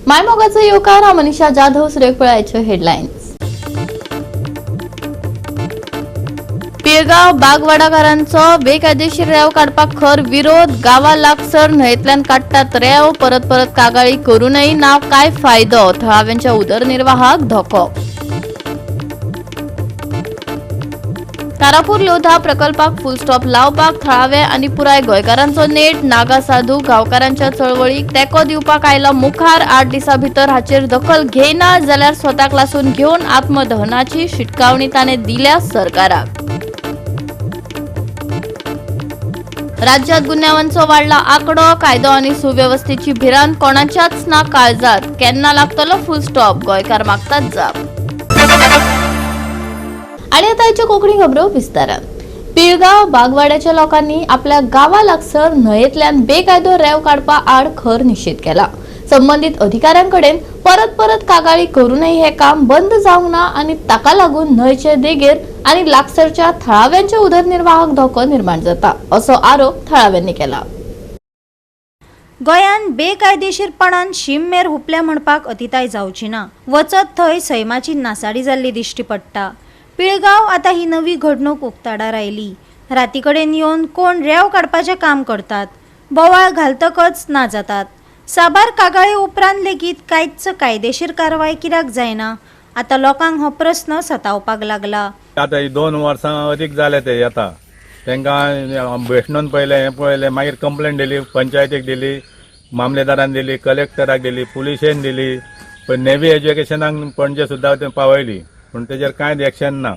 मायमोगाचा युवकार Manisha Jadhav सुरेखपळाचे headlines. Pilgaon बागवाडाकारांचो बेकायदेशीर रेव काडपाक खर विरोध। गावा लागसर न्हंयेतल्यान काडटात रेव, परत कागाळी करूनय ना काय फायदो। थळाव्यांच्या उदरनिर्वाहाक धोको। कारापूर लोधा प्रकल्पाक फुल स्टॉप लावपाक थळावे आनी पुराय गोंयकारांचो नेट। नागा साधू गांवकारांच्या चळवळीक तेंको दिवपाक आयला मुखार। 8 दिसां भितर हाचेर दखल घेयना जाल्यार स्वताक लासून घेवन आत्मदहनाची शिटकावणी ताणें दिल्या सरकाराक। राज्यात गुन्ह्यांचो वाडला आंकडो। कायदो आनी सुव्यवस्थेची भिरांत कोणाच्याच ना काळजात। केन्ना लागतलो फुल स्टॉप, गोंयकार मागतात जाप। आणि आता कोंकणी खबरो विस्तारान। पिळगाव बागवाड्याच्या लोकांनी आपल्या गावा लागसर न्हंयेतल्यान बेकायदो रेव काडपा आड खर निश्चित केला। संबंधित अधिकाऱ्यांकडेन परत कागाळी करूनय हे काम बंद जावंक ना आनी ताका लागून न्हंयचे देगेर आनी लागसरच्या थळाव्यांच्या उदरनिर्वाहाक धोको निर्माण जाता, असो आरोप थळाव्यांनी केला। गोंयान बेकायदेशीरपणान शीममेर हुपल्या म्हणपाक अतिताय जावची ना। वचत थंय सैमाची नासाडी जाल्ली दिश्टी पडटा। पिळगाव आता ही नवी घडणूक उक्ताडार आयली। रातीकडेन येवन कोण रेव काडपाचें काम करतात, बोवाळ घालतकच ना जातात। साबार कागाळी उपरांत लेगीत कांयच कायदेशीर कारवाय कित्याक जायना, आता लोकांक हो प्रस्न सतावपाक लागला। आता 2 वर्सां अदीक जाले ते येता, तांकां भेटणून पळयलें मागीर कंप्लेंट दिली, पंचायतीक दिली, मामलेदारान दिली, कलेक्टराक दिली, पुलिशेन दिली, पण नेवी एज्युकेशनाक पणजे सुद्दां ते पावयली, पण तेजेर कांयच एक्शन ना।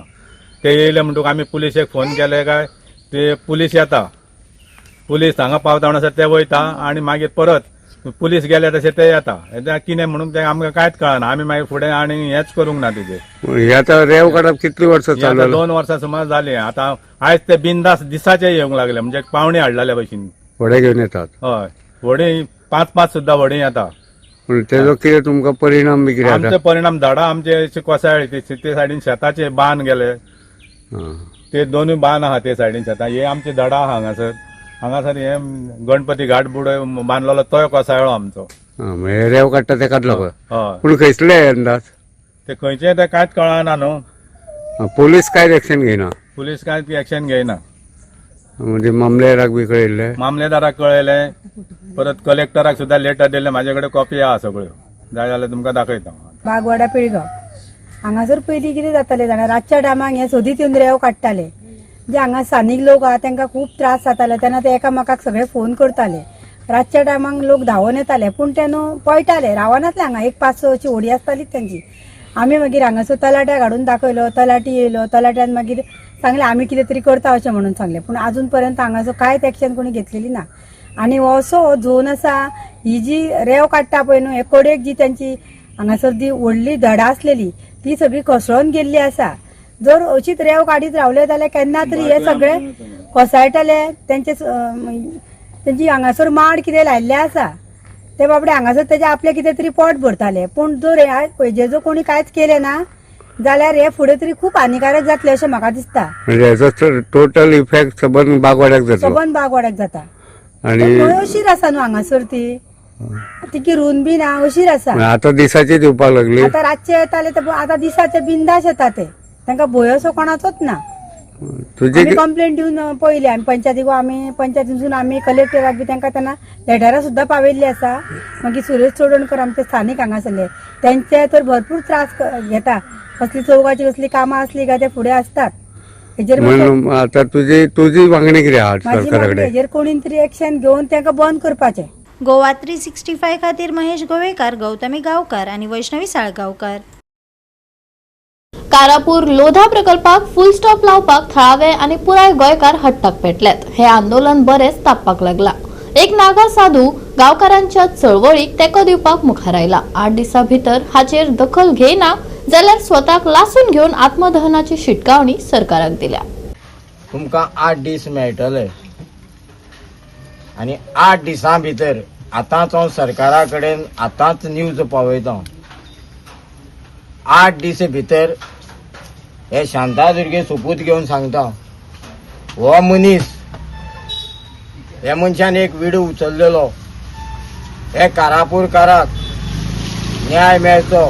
ते येयले म्हणटूक आमी पुलिशेक फोन केले काय ते पुलीस येता, पुलीस हांगा पावता म्हणसर ते वयता आनी मागीर परत पुलीस गेले तशें ते येता। कितें म्हणून ते आमकां कांयच कळना। आमी मागीर फुडें आनी हेच करूंक ना तेजेर। आता रेव काडप कितली वर्सां चालू? 2 वर्सां सुमार जाली। आता आयज ते बिनदास दिसाचे येवंक लागले, म्हणजे पावणे हाडलेल्या भशेन व्हडे घेवन येतात। हय, व्हडी 5-5 सुद्दां व्हडी येता। पूण तेजो कितें तुमकां परिणाम बी कितें जाता? आमचे परिणाम झाडां आमचे कोसळ्ळी, ते सायडीन शेताचे बांद गेले, ते दोनूय बांद आहा ते सायडीन शेतां। हे आमचे झाडां आहा हांगासर हे गणपती घाट बुडय बांदलेलो तो कोसळ्ळो आमचो। रेव काडटा तेकाच लागून? हय। पूण खंयसले अंदाज? ते खंयचे ते कांयच कळना न्हू। पुलीस कांयच एक्शन घेयना? पुलीस कांयच एक्शन घेयना। म्हणजे मामलेदाराक बी कळयल्ले? मामलेदाराक कळयले, परत कलेक्टराक सुद्दां लेटर दिले, म्हाजे कडेन कॉपी आहा सगळ्यो, जाय जाल्यार तुमकां दाखयता। बागवाडा पिळगाव हांगासर पयलीं कितें जातालें जाणां, रातच्या टायमाक हे सोदीत येवन रेव काडटाले। जे हांगा स्थानीक लोक आहा तांकां खूब त्रास जाताले, तेन्ना ते एकामेकाक सगळे फोन करताले। रातच्या टायमाक लोक धांवन येताले, पूण ते न्हू पळटाले, रावनासले हांगा 1-5 अशी होडी आसतालीच तांची। आमी मागीर हांगासर तलाट्याक हाडून दाखयलो, तलाटी येयलो, तलाट्यान मागीर सांगलें आमी कितें तरी करता अशें म्हणून सांगलें, पूण आजून पर्यंत हांगासर कांयच एक्शन कोणी घेतलेली ना। आनी हो असो झोन आसा, ही जी रेव काडटा पळय न्हू, हे कडेक जी तांची हांगासर जी व्हडली धडा आसलेली ती सगळी कोसळून गेल्ली आसा। जर अशीच रेव काडीत रावले जाल्यार केन्ना तरी हे सगळे कोसळटले। तेंची हांगासर माड कितें लायिल्ले आसा ते बाबडे हांगासर तेजे आपले कितें तरी पोट भरताले, पूण जर हेजो कोणी कांयच केलें ना जाल्यार हे फुडें तरी खूब हानिकारक जातले अशें म्हाका दिसता। म्हणजे हेचो टोटल इफेक्ट सबंद बागवाड्याक जाता? सबंद बागवाड्याक जाता। आनी अशीर आसा न्हू हांगासर ती किरून बी ना, अशीर आसा। आता दिसाची दिवपाक लागली? आता रातचे येताले ते आता दिसाचे बिंदास येता ते, तांकां भंय असो कोणाचोच ना। आमी कंप्लेंट दिवन पयली, आमी पंचायतीसून आमी कलेक्टराक बी तांकां तेन्ना लेटरां सुद्दां पावयल्ली आसा। मागीर सुरेश चोडणकर आमचे स्थानीक हांगासरले, तेंचे तर भरपूर त्रास घेता। कसली चौकाची कसली कामां असली काय ते फुडें आसतात। आता तुजी मागणी कितें आहा सरकारा कडेन? हेजेर कोणी तरी एक्शन घेवन तांकां बंद करपाचें। गोवा 365 खातीर महेश गोवेकार, गौतमी गांवकार आणि वैष्णवी साळगांवकार। कारापूर लोधा प्रकल्पाक फुल स्टॉप लावपाक थळावे आनी पुराय गोंयकार हट्टाक पेटल्यात। हे आंदोलन बरेच तापपाक लागला। एक नागा साधू गांवकारांच्या चळवळीक तेको दिवपाक मुखार आयला। 8 दिसां भितर हाचेर दखल घेयना जाल्यार स्वताक लासून घेवन आत्मदहनाची शिटकावणी सरकाराक दिल्या। तुमकां 8 दीस मेळटले आनी 8 दिसां भितर आतांच हांव सरकारा कडेन आतांच न्यूज पावयता। 8 दीस भितर हे शांतादुर्गे सोपूत घेवन सांगता, हो मनीस ह्या मनशान एक विडो उचललेलो, हे कारापूरकाराक न्याय मेळचो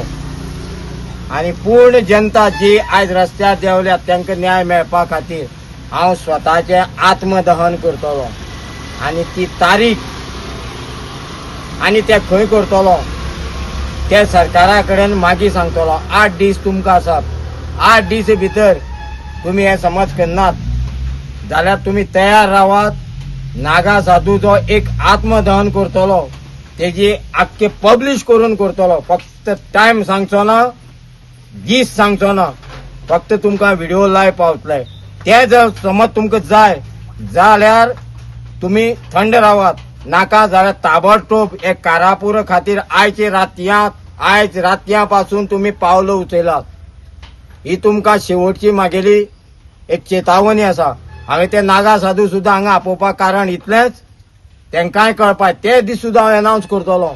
आनी पूर्ण जनता जी आयज रस्त्यार देंवल्यात तांकां न्याय मेळपा खातीर हांव स्वताचें आत्मदहन करतलो आनी ती तारीख आनी ते खंय करतलो ते सरकारा कडेन मागीर सांगतलो. 8 दीस तुमकां आसात. 8 दीस भितर तुमी हे समज करनात जाल्यार तुमी तयार रावात. नागा साधूचो एक आत्मदहन करतलो, तेजी आख्खे पब्लीश करून करतलो. फक्त टायम सांगचो ना, दीस सांगचो ना, फक्त तुमकां व्हिडिओ लायव्ह पावतले. ते जर समज तुमकां जाय जाल्यार तुमी थंड रावात. नाका जाल्यार ताबडतोब एक कारापूर खातीर आयज रातया पासून तुमी पावलं उचयलात. ही तुमकां शेवटची मागेली एक चेतावणी आसा. हांवें ते नागा साधू सुद्दां हांगा आपोवपाक कारण इतलेंच, तांकांय कळपाक ते दीस सुद्दां हांव अनावन्स करतलो.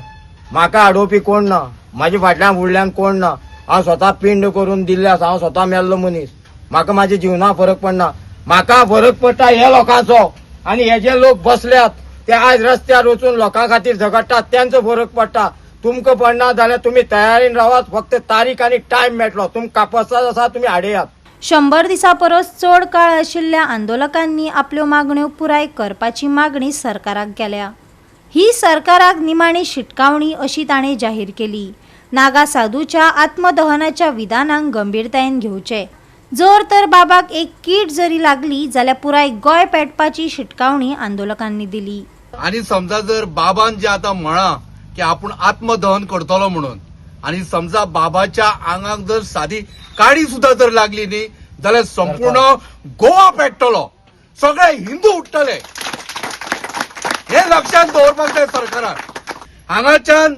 म्हाका आडोवपी कोण ना, म्हाज्या फाटल्यान फुडल्यान कोण ना. हांव स्वता पिंड करून दिल्ले आसा. हांव स्वता मेल्लो मनीस. म्हाका म्हाज्या जिवनाक फरक पडना. म्हाका फरक पडटा हे लोकांचो. आनी हे जे लोक बसल्यात ते आयज रस्त्यार वचून लोकां खातीर झगडटात त्यांचो फरक पडटा. तुमकां पडना जाल्यार तुमी तयारीन रावात. फक्त तारीख आनी टायम मेळटलो. तुमकां कापसात आसा तुमी हाडेयात. 100 दिसां परस चड काळ आशिल्ल्या आंदोलकांनी आपल्यो मागण्यो पुराय करपाची मागणी सरकाराक केल्या. ही सरकाराक निमाणी शिटकावणी अशी ताणें जाहीर केली. नागा साधूच्या आत्मदहनाच्या विधानांक गंभीरतायेन घेवचे. जर तर बाबाक एक कीड जरी लागली जाल्यार पुराय गोंय पेटपाची शिटकावणी आंदोलकांनी दिली. आणि समजा जर बाबान जे आता म्हणा की आपण आत्मदहन करतलो म्हणून, आणि समजा बाबाच्या आंगाक जर साधी काडी सुद्धा जर लागली न्ही जाल्यार संपूर्ण गोवा पेटतलो, सगळे हिंदू उठतले. हे लक्षात दवरपाक जाय सरकारान. हांगाच्यान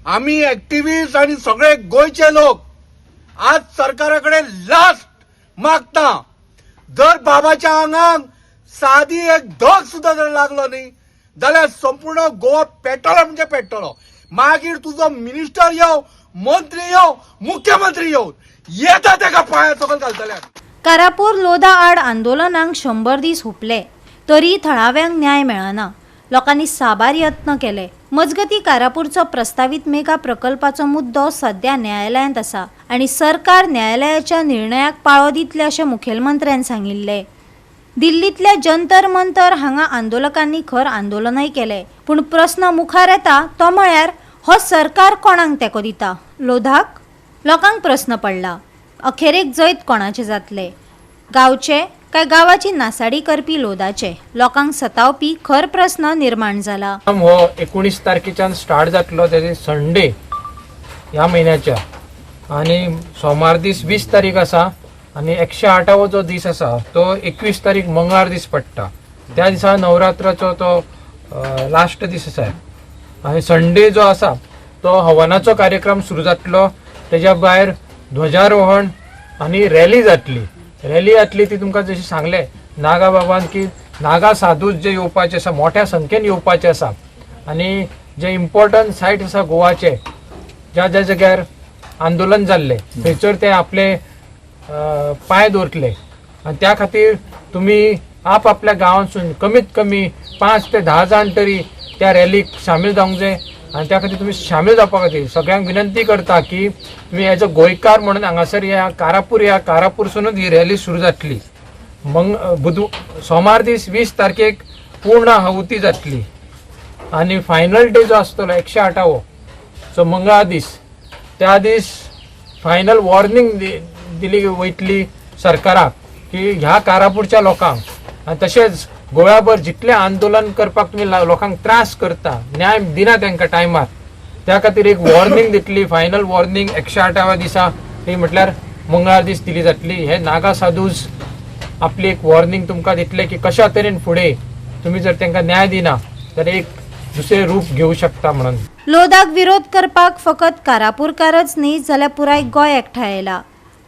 आमी एक्टिव्हिस्ट आणि सगळे गोंयचे लोक आज सरकाराकडे लास्ट मागता. जर बाबाच्या आंगाक साधी एक धग सुद्धा जर लागलो न्ही जाल्यार संपूर्ण गोवा पेटलो म्हणजे पेटलो. मागीर तुजो मिनिस्टर येव, मंत्री येव, मुख्यमंत्री येव, येता तेका पांया सकयल घालतले. कारापूर लोधा आड आंदोलनांक 100 दीस हुपले तरी थळाव्यांक न्याय मेळना. लोकांनी साबार यत्न केले. मजगती कारापूरचो प्रस्तावित मेगा प्रकल्पाचो मुद्दो सध्या न्यायालयांत आसा आनी सरकार न्यायालयाच्या निर्णयाक पाळो दितले अशें मुखेलमंत्र्यान सांगिल्ले. दिल्लीतल्या जंतर मंतर हांगा आंदोलकांनी खर आंदोलनय केले. पूण प्रस्न मुखार येता तो म्हळ्यार हो सरकार कोणाक तेंको दिता? लोधाक? लोकांक प्रस्न पडला. अखेरेक जैत कोणाचे जातले? गांवचे काय गांवाची नासाडी करपी लोधाचे? लोकांक सतावपी खर प्रस्न निर्माण जाला. हो 19 तारखेच्यान स्टार्ट जातलो, तेजे संडे ह्या म्हयन्याच्या, आणि सोमार दीस 20 तारीख आसा, आणि 108वो जो दीस आसा तो 21 तारीख मंगळार दीस पडटा. त्या दिसा नवरात्राचो तो लास्ट दीस आसा. आणि संडे जो आसा तो हवनाचो कार्यक्रम सुरू जातलो. तेज्या भायर ध्वजारोहण आणि रॅली जातली. ती तुमकां जशें सांगले नागा बाबान की नागा साधू जे येवपाचे आसा, मोठ्या संख्येन येवपाचे आसा, आणि जे इम्पॉर्टंट सायट आसा गोवाचे, ज्या ज्या जाग्यार आंदोलन जाल्ले थंयसर ते आपले पांय दवरतले. आनी त्या खातीर तुमी आपल्या गांवांतसून कमीत कमी 5 ते 10 जाण तरी त्या रॅलीक शामील जावंक जाय. आणि त्या खातीर तुमी शामील जावपा खातीर सगळ्यांक विनंती करता की तुमी एज अ गोंयकार म्हणून हांगासर ह्या कारापूरसूनच ही रॅली सुरू जातली. सोमार दीस 20 तारखेक पूर्ण आहुती जातली. आणि फायनल डे जो आसतलो 108वो जो मंगळार दीस, त्या दीस फायनल वॉर्निंग दिली वयतली सरकाराक की ह्या कारापूरच्या लोकांक, आनी तशेंच गोव्याभर जितले आंदोलन करपाक तुम्ही लोकांक त्रास करता, न्याय दिना तांकां टायमार, त्या खातीर एक वॉर्निंग दितली. फायनल वॉर्निंग 108व्या दिसा ती म्हटल्यार मंगळार दीस दिली जातली. हे नागा साधूज आपली एक वॉर्निंग तुमकां दितले की कशा तरेन फुडें तुम्ही जर तांकां न्याय दिना तर एक दुसरे रूप घेवं शकता म्हणून. लोधाक विरोध करपाक फकत कारापूरकारच न्ही जाल्यार पुराय गोंय एकठांय आयला.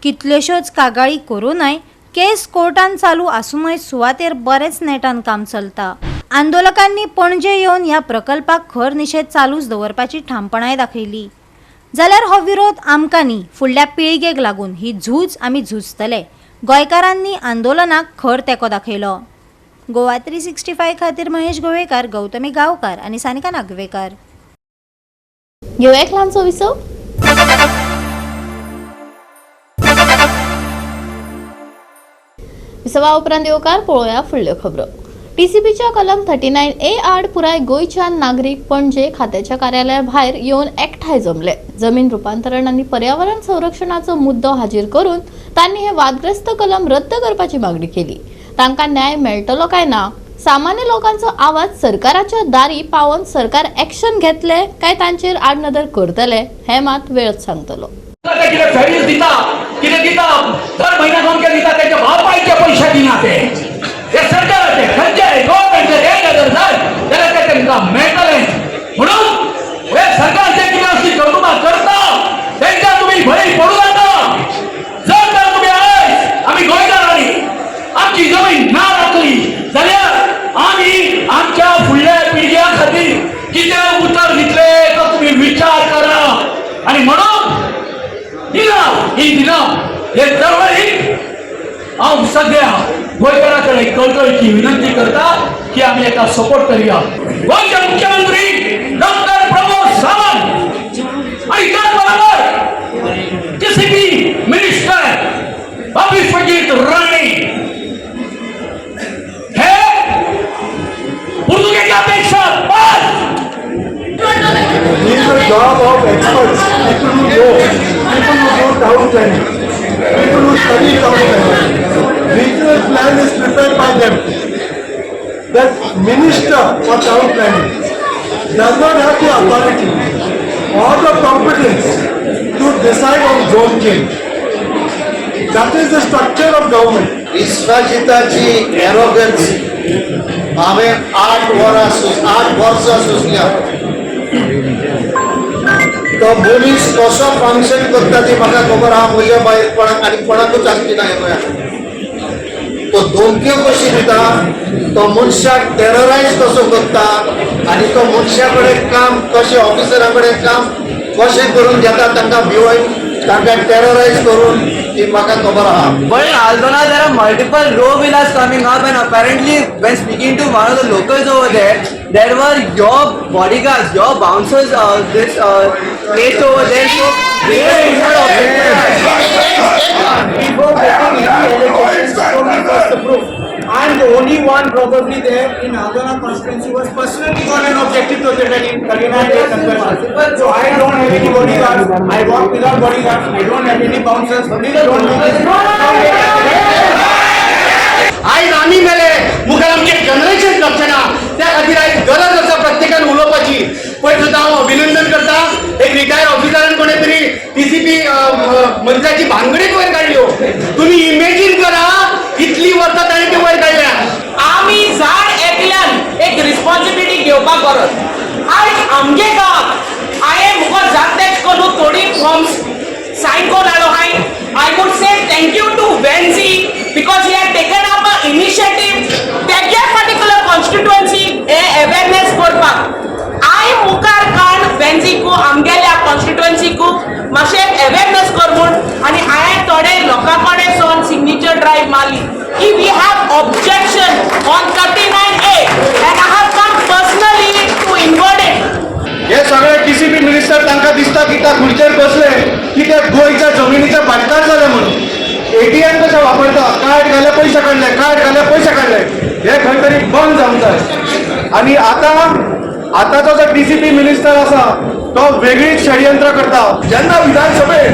कितल्योश्योच कागाळी करूनय केस कोर्टान चालू आसूनय सुवातेर बरेच नेटान काम चलता. आंदोलकांनी पणजे येवन ह्या प्रकल्पाक खर निषेध चालूच दवरपाची ठामपणाय दाखयली. जाल्यार हो विरोध आमकां न्ही, फुडल्या पिळगेक लागून ही झूज आमी झुजतले. गोंयकारांनी आंदोलनाक खर तेंको दाखयलो. गोवा 365 खातीर महेश गोवेकार, गौतमी गांवकार आनी सानिका नागवेकर. घेऊया एक लहानसो विसव. विसवा उपरांत येवकार पळोवया फुडल्यो खबरो. टीसीपीच्या कलम 39A आड पुराय गोंयच्या नागरीक पणजे खात्याच्या कार्यालया भायर येवन एकठांय जमले. जमीन रूपांतरण आनी पर्यावरण संरक्षणाचो मुद्दो हाजीर करून तांणी हे वादग्रस्त कलम रद्द करपाची मागणी केली. तांकां न्याय मेळटलो काय ना, सामान्य लोकांचो आवाज सरकाराच्या दारी पावन सरकार ॲक्शन घेतले काय तांचेर आडनदर करतले हे मात वेळच सांगतलो. कितें सर्वीस दिता, कितें दिता, दर म्हयन्याक अमके दिता, तेच्या बापायचे पयशे दिना ते सरकाराचे खंयचे गव्हर्नमेंटचे ते जर जाय जाल्यार ते तांकां मेळटले. म्हणून हे सरकारचे कितें अशी कर्तुबा करता तेंच्या तुमी भंय पडू नाका. जर तर तुमी आयज आमी गोंयकारांनी आमची जमीन ना राखली जाल्यार आमी आमच्या फुडल्या पिळग्या खातीर कितें उतर दितले तो तुमी विचार करा. आनी म्हणून ही दिना हे चळवळीक हांव सगळ्या गोंयकारां कडेन कळकळीची विनंती करता की आमी हेका सपोर्ट करुया. गोंयचे मुख्यमंत्री डॉक्टर प्रमोद सावंत आनी त्याच बरोबर टीसीपी मिनिस्टर अभिषेक राणे हे पुर्तुगेच्या पेक्षा It is the job of experts, people who know town planning, people who study town planning. Regional plan is prepared by them. The minister for town planning does not have the authority or the competence to decide on zone change. That is the structure of government. विश्वाजिताची एरोगन्स हांवें 8 वर्सां सोंसल्या. तो मनीस कसो function करता ती म्हाका खबर आहा. म्हज्या बायलपणाक आनी कोणाकूच आसची ना. हे पळया तो धमक्यो कशी दिता, तो मनशाक टेररायज कसो करता आनी तो मनशा कडेन काम कशें ऑफिसरा कडेन काम कशें करून घेता तांकां भिवून तांकां टेररायज करून ती म्हाका खबर आहा. But in Aldona there are multiple row villas coming up, and apparently when speaking to one of the locals over there were your bodyguards, your bouncers, this placed over there. So they were inside of it. Before getting any allegations, show me first the proof. I am the only one probably there in Aldona constituency was personally got an objective to the 39 conversion. So I don't have any bodyguards. I walk without bodyguards. I don't have any bouncers. Please don't do this. आयज आमी मेले मुखार आमचे generation लक्षणा त्या खातीर आयज गरज आसा प्रत्येकान उलोवपाची. पयर सुद्दां हांव अभिनंदन करता एक रिटायर ऑफिसरान कोणे तरी टीसीपी मंत्र्याची भानगडीत वयर काडल्यो. तुम्ही इमेजीन करा कितली वर्सां ताणें ती वयर काडल्या. आमी झाड एकल्यान एक रिस्पॉन्सिबिलिटी घेवपाक गरज. आयज आमगे गांवांत हांवें मुगो जातेच करून थोडी फॉर्म्स सायन कोरून हाडलो. I would say thank you to Venzi because he had taken up an initiative तेगे particular constituency awareness करपाक. I मुखार काण Venzi को आमगेल्या constituency को मातशें awareness कर म्हूण आनी हांवें थोडे लोकां कडेन सोन signature drive मारली की we have objection on 39A and I have come personally to invert it. हे सगळे टीसीपी मिनिस्टर तांकां दिसता की त्या खुर्चेर बसले की ते गोंयच्या जमिनीचे भाटकार जाले म्हणून. एटीएम कशें वापरता, कार्ड घाले पयशे काडले, कार्ड घाले पयशे काडले, हे खंय तरी बंद जावंक जाय. आनी आतांचो जो टीसीपी मिनिस्टर आसा तो वेगळीच षडयंत्र करता. जेन्ना विधानसभेत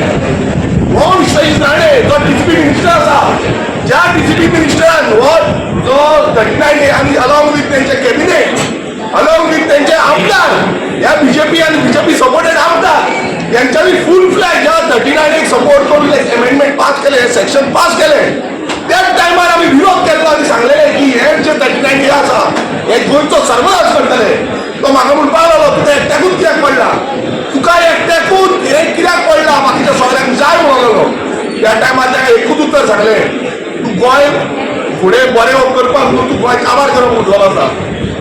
वंश राणे जो टीसीपी मिनिस्टर आसा, ज्या टीसीपी मिनिस्टरान हो जो 39 आनी अलॉंग वीथ तेंचे कॅबिनेट अलॉंग वीथ तेंचे आमदार या बीजेपी आणि बीजेपी सपोर्टेड आमदार यांच्यानी फुल फ्लॅग या 39 सपोर्ट करून अमेंडमेंट पास केले, सेक्शन पास केले. त्याच टायमार आम्ही विरोध केलो आनी सांगलेले की हे जे 39 आसा हे गोंयचो सर्वनाश करतले. तो म्हाका म्हणपाक लागलो तुका एकट्याकूच कित्याक पडला, तुका एकट्याकूच हे कित्याक पडला, बाकीच्या सगळ्यांक जाय म्हणून लागलो. त्या टायमार ताका एकूच उत्तर सांगले, तू गोंय फुडें बरें करपाक न्हू, तू गोंय काबार करप उठलो आसा.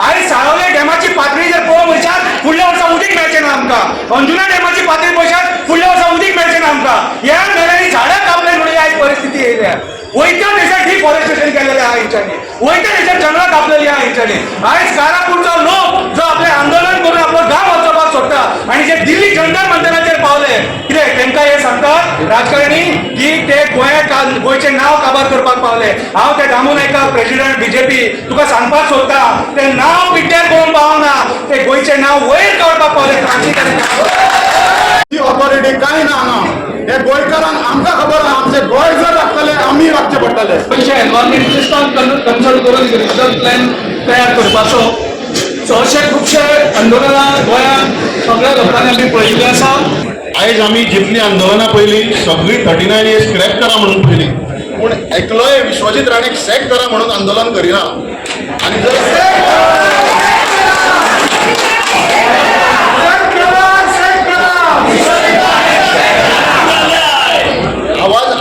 आणि साळवले डॅमाची पातळी जर पळोवंक वयशात फुडल्या वर्सा उदीक मेळचें ना आमकां. अंजुना डॅमाची पातळी पळयशात फुडल्या वर्सा उदीक मेळचें ना आमकां. ह्या मेळ्यांनी झाडां कापले म्हणून आयज परिस्थिती येयल्या. वयत्या देशात डिफॉरेस्टेशन केलेलें आहा हेंच्यांनी, वयत्या देशात जंगलां कापलेलीं आहा हेंच्यांनी. आयज कारापूरचो लोक जो आपलें आंदोलन करून आपलो गांव वाचोवपाक करपाक सोदता आनी जे दिल्ली जंतर मंतराचेर पावले कितें तांकां हे सांगतात राजकारणी की ते गोंयचें नांव काबार करपाक पावले. हांव ते दामू नायका प्रेसिडेंट बीजेपी तुका सांगपाक सोदता ते नांव पिड्ड्यार करून पावना, ते गोंयचें नांव वयर काडपाक पावले. ऑथॉरिटी काय ना हांगा हे गोंयकारांक आमकां खबर आहा आमचे गोंय जर राखतले आमी राखचे पडटले. पयशे एनवायरमेंटलिस्टांक कन्सल्ट करून रिजन प्लॅन तयार करपाचो. सो अशे खुबशे आंदोलनां गोंयांत सगळ्या लोकांनी आमी पळयल्लीं आसा. आयज आमी जितली आंदोलनां पयली सगळी 39 इयर्स स्क्रॅप करा म्हणून पयली, पूण एकलोय विश्वजीत राणेक सॅक करा म्हणून आंदोलन करिना. आनी जर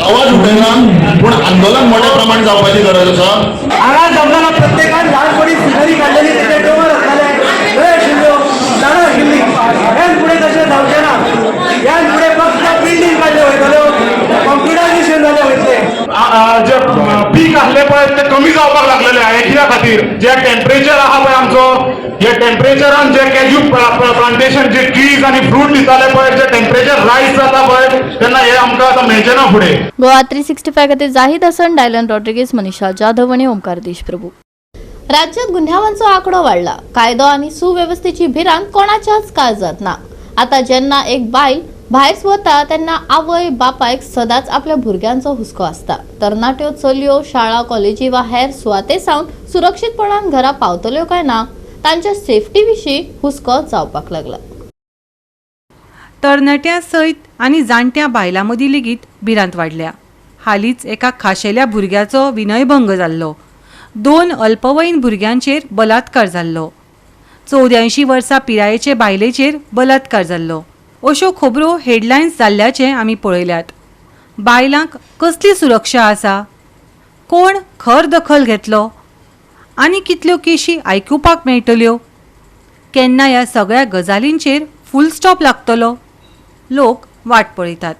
आवाज उठयना पूण आंदोलन मोठ्या प्रमाणात जावपाची गरज आसा. हांगा जमना प्रत्येकान ल्हानपणी सिनरी काडलेली तेजे डोंगर आसताले, लय आशिल्ल्यो, झाडां आशिल्लीं. ह्यान फुडें तशें जावचें ना. ह्यान फुडें फक्त बिल्डींग काडल्यो वयतल्यो, कॉम्प्युटरायझेशन जालें वयतलें. जे पीक आसले पळय ते कमी जावपाक लागलेले हांवें कित्या खातीर जे टेम्परेचर आहा पळय आमचो, हे टेम्परेचरान जे कॅज्यू प्लांटेशन जे ट्रीज आनी फ्रूट दिताले पळय, जे टेम्परेचर रायज जाता पळय तेन्ना हे आमकां आतां मेळचें ना फुडें. गोवा 365 खातीर जाहीद हसन, डायलन रॉड्रिगीस, मनीषा जाधव आणि ओंकार देशप्रभू. राज्यात गुन्ह्यांचो आकडो वाढला. कायदो आणि सुव्यवस्थेची भिरांत कोणाच्याच काळजात ना. आता जेन्ना एक बायल भायर वता तेन्ना आवय बापायक सदांच आपल्या भुरग्यांचो हुस्को आसता. तरणाट्यो चलयो शाळा कॉलेजी वा हेर सुवाते सावन सुरक्षीतपणान घरा पावतल्यो काय ना तांच्या सेफ्टी विशीं हुस्को जावपाक लागला. तरणाट्या सयत आनी जाणट्या बायलां मदीं लेगीत भिरांत वाडल्या. हालींच एका खाशेल्या भुरग्याचो विनयभंग जाल्लो. 2 अल्पवयीन भुरग्यांचेर बलात्कार जाल्लो. 84 वर्सां पिरायेचे बायलेचेर बलात्कार जाल्लो. अश्यो खबरो हेडलायन्स जाल्ल्याचे आमी पळयल्यात. बायलांक कसली सुरक्षा आसा? कोण खर दखल घेतलो? आनी कितल्यो केशी आयकुपाक मेळटल्यो? केन्ना ह्या सगळ्या गजालींचेर फूल स्टॉप लागतलो? लोक वाट पळयतात.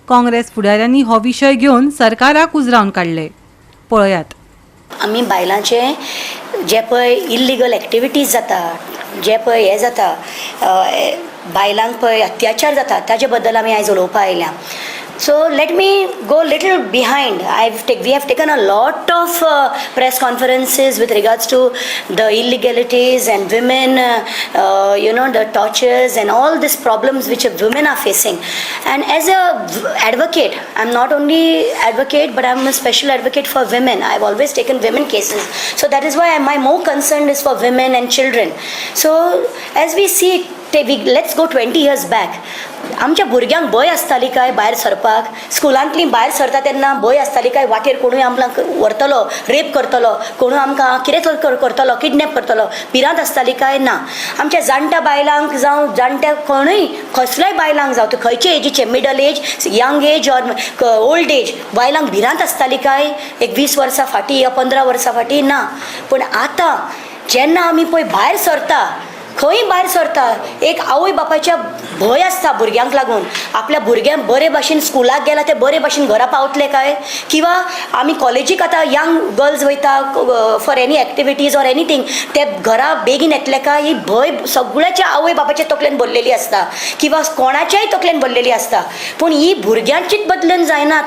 काँग्रेस फुडाऱ्यांनी हो विशय घेवन सरकाराक उजरावन काडले. पळयात. आमी बायलांचे जे पळय इल्लिगल एक्टिविटीज जाता, जे पळय हे जाता, बायलांक पळय अत्याचार जाता ताजे बद्दल आमी आयज उलोवपा आयल्या. So let me go little behind. We have taken a lot of press conferences with regards to the illegalities and women, the tortures and all these problems which women are facing. And as a advocate, I'm not only advocate, but I'm a special advocate for women. I've always taken women cases. So that is why my more concern is for women and children. So as we see, let's go 20 years back. आमच्या भुरग्यांक भंय आसताली काय भायर सरपाक? स्कुलांतली भायर सरता तेन्ना भंय आसताली काय वाटेर कोणूय आमकां व्हरतलो, रेप करतलो, कोणूय आमकां कितें करतलो, किडनॅप करतलो, भिरांत आसताली काय? ना. आमच्या जाणट्या बायलांक जावं जाणट्या कोणूय कसल्याय बायलांक जावं खंयचे एजीचे, middle age, young age or old age, बायलांक भिरांत आसताली काय? एक 20 वर्सां फाटीं या 15 वर्सां फाटीं? ना. पूण आतां जेन्ना आमी पळय भायर सरता, खंय भायर सरता, एक आवय बापाच्या भंय आसता भुरग्यांक लागून. आपल्या भुरग्यांक बरे भाशेन स्कुलाक गेला ते बरे भाशेन घरा पावतले काय? किंवा आमी कॉलेजीक आतां यंग गर्ल्स वयता for any activities or anything, ते घरा बेगीन येतले काय? ही भंय सगळ्याच्या आवय बापाच्या तकलेन भरलेली आसता किंवा कोणाच्याय तकलेन भरलेली आसता. पूण ही भुरग्यांचीच बदलून जायना.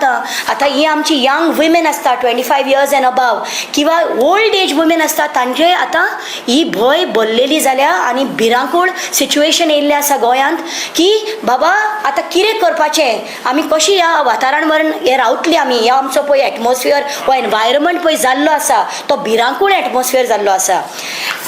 आतां ही आमची यंग वुमेन आसता 25 इयर्स एंड अबाव किंवा ओल्ड एज वुमेन आसता, तांचे आतां ही भंय भरलेली जाल्या आनी भिरांकूळ सिच्युएशन येयल्लें आसा गोंयांत की बाबा आतां कितें करपाचें? आमी कशी ह्या वातावरणान हे रावतली? आमी ह्या आमचो पळय एटमॉस्फियर हो एनवायरमेंट पळय जाल्लो आसा तो भिरांकूळ एटमॉस्फियर जाल्लो आसा.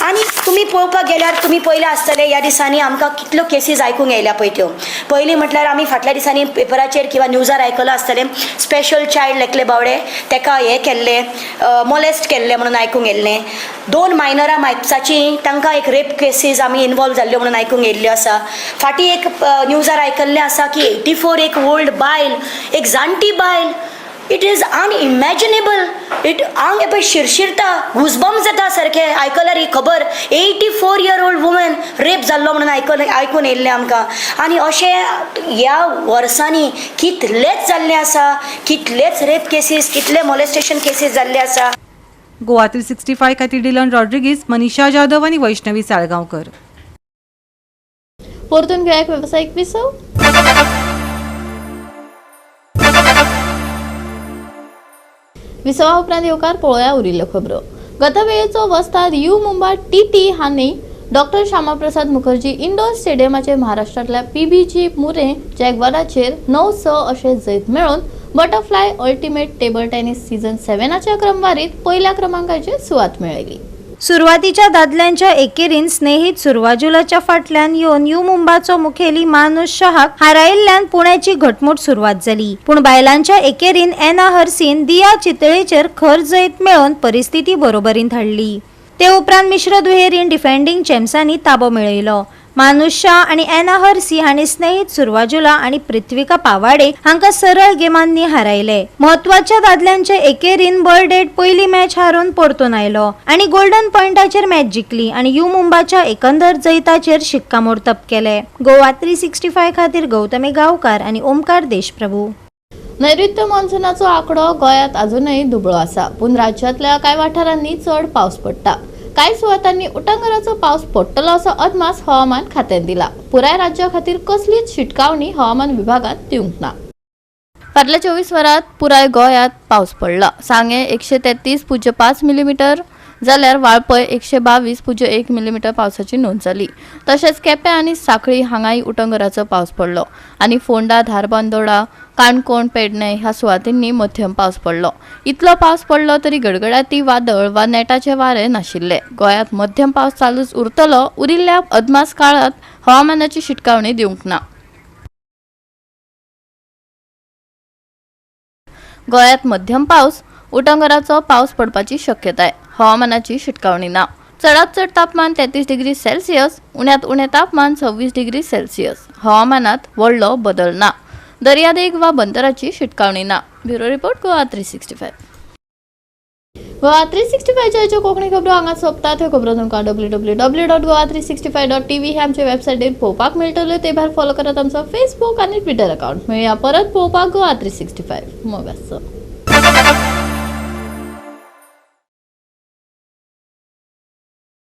आनी तुमी पळोवपाक गेल्यार तुमी पयले आसतले ह्या दिसांनी आमकां कितल्यो केसीस आयकूंक येयल्या पळय त्यो. पयलीं म्हटल्यार आमी फाटल्या दिसांनी पेपराचेर किंवा न्यूजार आयकलां आसतलें स्पेशल चायल्ड एकले बावडे ताका हे केल्ले, मोलेस्ट केल्ले म्हणून आयकूंक येयल्लें. 2 मायनरां मायप्साची तांकां एक रेप केसीस आमी इन्वॉल्व जाल्ल्यो म्हणून आयकूंक येयल्ल्यो आसा. फाटीं एक न्यूजार आयकल्लें आसा की 84 एक ओल्ड बायल, एक जाणटी बायल. It is unimaginable. आंग पळय शिरशिरता, गुजबम्स जाता सारकें आयकल्यार ही खबर. 84 इयर ओल्ड वुमन रेप जाल्लो म्हणून आयकून येयल्लें आमकां. आनी अशें ह्या वर्सांनी कितलेच जाल्लें आसा, कितलेच रेप केसीस, कितले मॉलेस्टेशन केसीस जाल्ले आसा. गोवा 365 खातीर डिलन रॉड्रिगीस, मनीषा जाधव आनी वैष्णवी साळगांवकर. परतून घेऊया एक व्यावसायिक विसव. विसवा उपरांत येवकार पळोवया उरिल्ल्यो खबरो. गत वेळेचो वस्ताद यू मुंबा टीटी हांणी डॉक्टर श्यामाप्रसाद मुखर्जी इंडोर स्टेडियमाचे महाराष्ट्रातल्या पीबीजी मुरे जॅगवाराचेर 9-6 अशें जैत मेळोवन butterfly ultimate table tennis season 7च्या क्रमवारीत पहिल्या क्रमांकाची सुवात मेळयली. सुरवातीच्या दादल्यांच्या एकेरीन स्नेहित सुरवाजुलाच्या फाटल्यान येवन यू मुंबाचो मुखेली मानुष शहाक हारायिल्ल्यान पुण्याची घटमूट सुरवात जाली. पूण बायलांच्या एकेरीन एना हर्सीन दिया चितळेचेर खर जैत मेळोवन परिस्थिती बरोबरीन हाडली. ते उपरांत मिश्र दुहेरीन डिफेंडिंग चॅम्प्सांनी ताबो मेळयलो. मानुष शाह आनी एना हर्सी हांणी स्नेहित सुरवाजुला आनी पृथ्विका पावाडे हांकां सरळ गेमांनी हारायले. म्हत्वाच्या दादल्यांच्या एकेरीन बर्डेट पयली मॅच हारून परतून आयलो आनी गोल्डन पॉइंटाचेर मॅच जिखली आनी यू मुंबाच्या एकंदर जैताचेर शिक्कामोर्तब केले. गोवा 365 खातीर गौतमी गांवकार आनी ओमकार देशप्रभू. नैऋत्य मान्सूनाचो आंकडो गोंयांत अजूनय दुबळो आसा, पूण राज्यांतल्या कांय वाठारांनी चड पावस पडटा. कांय सुवातांनी उटंगराचो पावस पडटलो असो अदमास हवामान खात्यान दिला. पुराय राज्या खातीर कसलीच शिटकावणी हवामान विभागान दिवंक ना. फाटल्या 24 वरांत पुराय गोंयांत पावस पडला. सांगे 133.5 मिलीमीटर जाल्यार वाळपय 122.1 मिलीमीटर पावसाची नोंद जाली. तशेंच केपें आनी सांखळी हांगाय उटंगराचो पावस पडलो आनी फोंडा, धारबांदोडा, काणकोण, पेडणे ह्या सुवातींनी मध्यम पावस पडलो. इतलो पावस पडलो तरी गडगडाटी वादळ वा नेटाचे वारे नाशिल्ले. गोंयांत मध्यम पावस चालूच उरतलो. उरिल्ल्या अदमास काळात हवामानाची शिटकावणी दिवंक ना. गोंयांत मध्यम पावस, उटंगराचो पावस पडपाची शक्यताय. हवामानाची शिटकावणी ना. चडांत चड तापमान 33 डिग्री सेल्सियस, उण्यांत उणें तापमान 26 डिग्री सेल्सियस. हवामानात व्हडलो बदल ना. दर्यादेग वा बंदराची शिटकावणी ना. Bureau report Goa 365. गोवा 365च्यो कोंकणी खबरो हांगा सोंपतात. ह्यो खबरो तुमकां www.goa365.tv हे आमचे वेबसायटीर पळोवपाक मेळटल्यो. ते भायर फॉलो करात आमचो फेसबूक आनी ट्विटर अकाउंट. मेळुया परत पळोवपाक गोवा 365. मोग आसचो.